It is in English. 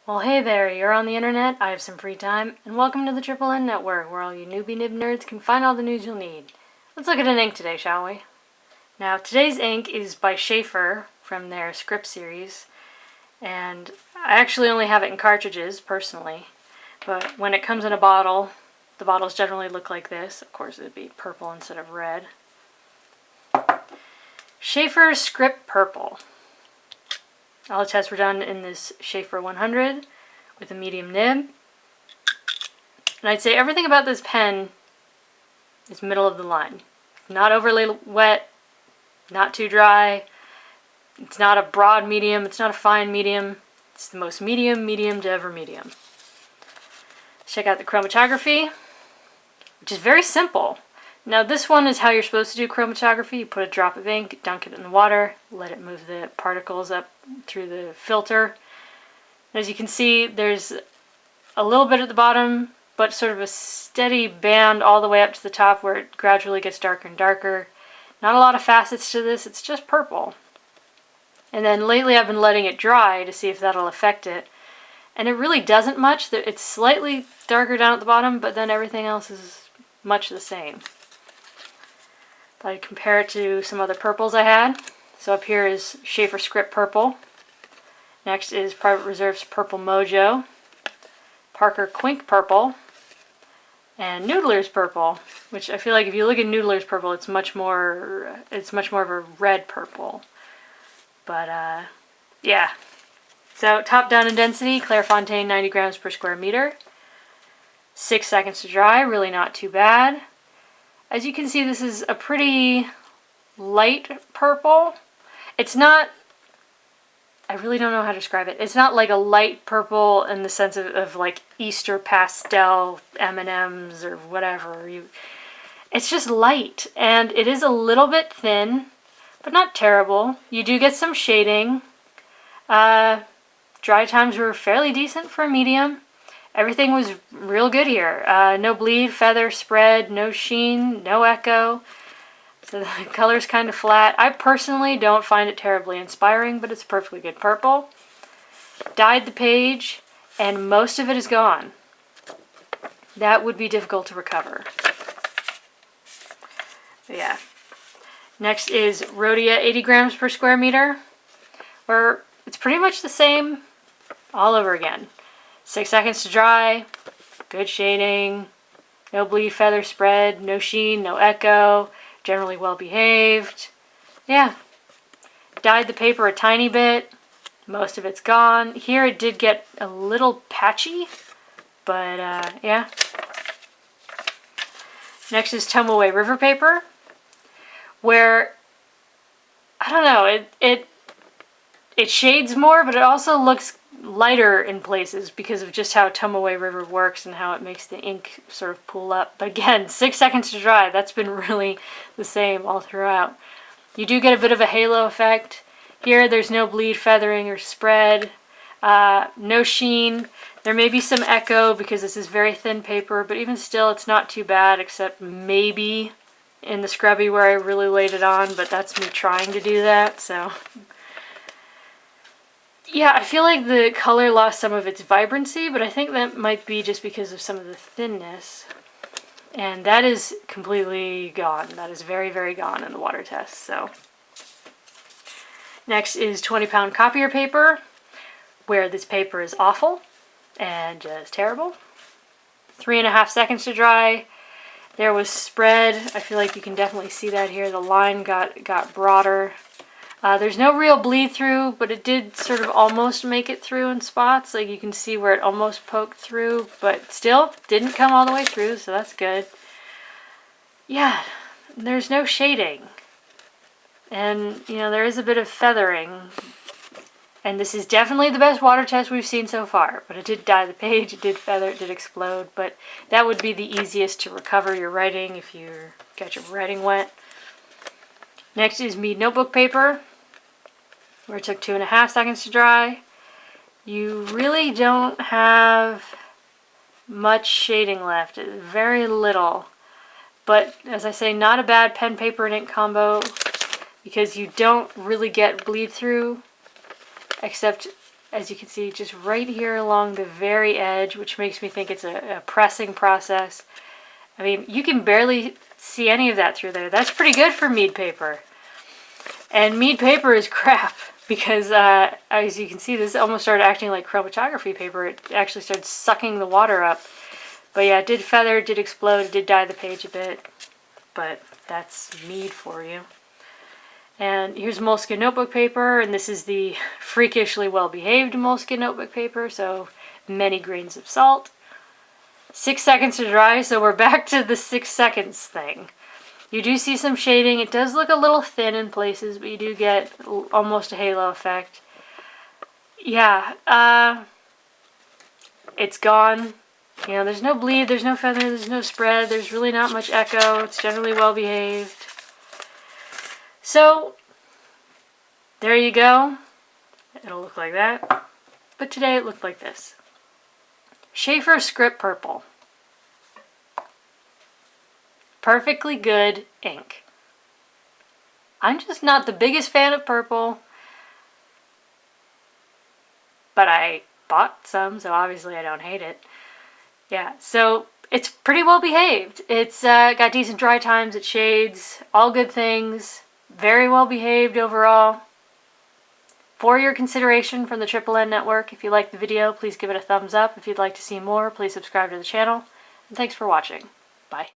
Well, hey there, you're on the internet, I have some free time, and welcome to the Triple N Network, where all you newbie nib nerds can find all the news you'll need. Let's look at an ink today, shall we? Now, today's ink is by Sheaffer from their Skrip series, and I actually only have it in cartridges, personally, but when it comes in a bottle, the bottles generally look like this. Of course, it would be purple instead of red. Sheaffer Skrip Purple. All the tests were done in this Sheaffer 100 with a medium nib. And I'd say everything about this pen is middle of the line. Not overly wet, not too dry. It's not a broad medium, it's not a fine medium. It's the most medium to ever medium. Check out the chromatography, which is very simple. Now this one is how you're supposed to do chromatography. You put a drop of ink, dunk it in the water, let it move the particles up through the filter. And as you can see, there's a little bit at the bottom, but sort of a steady band all the way up to the top where it gradually gets darker and darker. Not a lot of facets to this, it's just purple. And then lately I've been letting it dry to see if that'll affect it. And it really doesn't much. It's slightly darker down at the bottom, but then everything else is much the same. I compare it to some other purples I had. So up here is Sheaffer Skrip Purple. Next is Private Reserve's Purple Mojo, Parker Quink Purple, and Noodler's Purple, which I feel like if you look at Noodler's Purple, it's much more of a red purple. But yeah. So top down in density, Clairefontaine 90 grams per square meter. 6 seconds to dry, really not too bad. As you can see, this is a pretty light purple. It's not, I really don't know how to describe it. It's not like a light purple in the sense of like Easter pastel M&Ms or whatever. It's just light, and it is a little bit thin, but not terrible. You do get some shading. Dry times were fairly decent for a medium. Everything was real good here. No bleed, feather, spread, no sheen, no echo. So the color's kind of flat. I personally don't find it terribly inspiring, but it's a perfectly good purple. Dyed the page, and most of it is gone. That would be difficult to recover. But yeah. Next is Rhodia 80 grams per square meter, where it's pretty much the same all over again. 6 seconds to dry, good shading, no bleed, feather, spread, no sheen, no echo, generally well behaved. Yeah. Dyed the paper a tiny bit, most of it's gone. Here it did get a little patchy, but yeah. Next is Tum Away River Paper, where, I don't know, it shades more, but it also looks lighter in places because of just how Tum Away River works and how it makes the ink sort of pool up. But again, 6 seconds to dry. That's been really the same all throughout. You do get a bit of a halo effect. Here there's no bleed, feathering, or spread. No sheen. There may be some echo because this is very thin paper, but even still it's not too bad, except maybe in the scrubby where I really laid it on, but that's me trying to do that, so. Yeah, I feel like the color lost some of its vibrancy, but I think that might be just because of some of the thinness. And that is completely gone. That is very, very gone in the water test, so. Next is 20-pound Copier Paper, where this paper is awful and just terrible. 3.5 seconds to dry. There was spread. I feel like you can definitely see that here. The line got broader. There's no real bleed through, but it did sort of almost make it through in spots. Like you can see where it almost poked through, but still didn't come all the way through, so that's good. Yeah, there's no shading. And, you know, there is a bit of feathering. And this is definitely the best water test we've seen so far. But it did dye the page, it did feather, it did explode. But that would be the easiest to recover your writing if you got your writing wet. Next is Mead Notebook Paper, where it took 2.5 seconds to dry. You really don't have much shading left, very little. But as I say, not a bad pen, paper, and ink combo because you don't really get bleed through, except as you can see, just right here along the very edge, which makes me think it's a pressing process. I mean, you can barely see any of that through there. That's pretty good for Mead paper. And Mead paper is crap because, as you can see, this almost started acting like chromatography paper. It actually started sucking the water up. But yeah, it did feather, it did explode, it did dye the page a bit. But that's Mead for you. And here's Moleskine Notebook Paper, and this is the freakishly well-behaved Moleskine Notebook Paper, so many grains of salt. 6 seconds to dry, so we're back to the 6 seconds thing. You do see some shading. It does look a little thin in places, but you do get almost a halo effect. Yeah, it's gone. You know, there's no bleed, there's no feather, there's no spread, there's really not much echo. It's generally well-behaved. So, there you go. It'll look like that. But today it looked like this. Sheaffer Skrip Purple. Perfectly good ink. I'm just not the biggest fan of purple, but I bought some, so obviously I don't hate it. Yeah, so it's pretty well behaved. It's got decent dry times, it shades, all good things. Very well behaved overall. For your consideration from the Triple N Network, if you liked the video, please give it a thumbs up. If you'd like to see more, please subscribe to the channel. And thanks for watching.